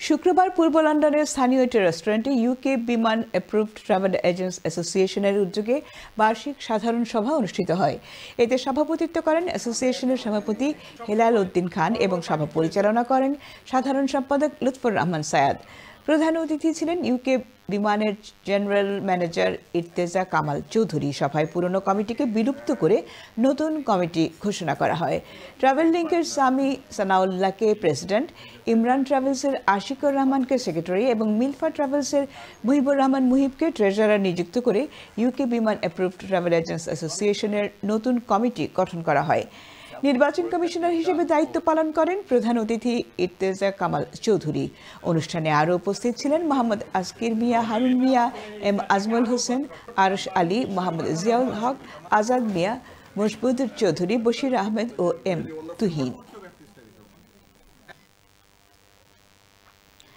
শুক্রবার পূর্ব লন্ডনের স্থানীয় একটি রেস্টুরেন্টে ইউকে বিমান অ্যাপ্রুভড ট্রাভেল এজেন্টস অ্যাসোসিয়েশনের উদ্যোগে বার্ষিক সাধারণ সভা অনুষ্ঠিত হয়। এতে সভাপতিত্ব করেন অ্যাসোসিয়েশনের সভাপতি হেলাল উদ্দিন খান এবং সভা পরিচালনা করেন সাধারণ সম্পাদক লুৎফর রহমান সায়াদ। প্রধান অতিথি ছিলেন ইউকে বিমানের জেনারেল ম্যানেজার ইর্তেজা কামাল চৌধুরী। সভায় পুরনো কমিটিকে বিলুপ্ত করে নতুন কমিটি ঘোষণা করা হয়। ট্রাভেল লিঙ্কের সামি সানাউল্লাহকে প্রেসিডেন্ট, ইমরান ট্রাভেলসের আশিকুর রহমানকে সেক্রেটারি এবং মিলফা ট্রাভেলসের মুহিবুর রহমান মুহিবকে ট্রেজারার নিযুক্ত করে ইউকে বিমান অ্যাপ্রুভড ট্রাভেল এজেন্টস অ্যাসোসিয়েশনের নতুন কমিটি গঠন করা হয়। নির্বাচন কমিশনার হিসেবে দায়িত্ব পালন করেন প্রধান অতিথি ইর্তেজা কামাল চৌধুরী। অনুষ্ঠানে আরও উপস্থিত ছিলেন মোহাম্মদ আসকির মিয়া, হারুন মিয়া, এম আজমল হোসেন, আরশ আলী, মোহাম্মদ জিয়াউল হক, আজাদ মিয়া, মজবুদুর চৌধুরী, বশির আহমেদ ও এম তুহিন।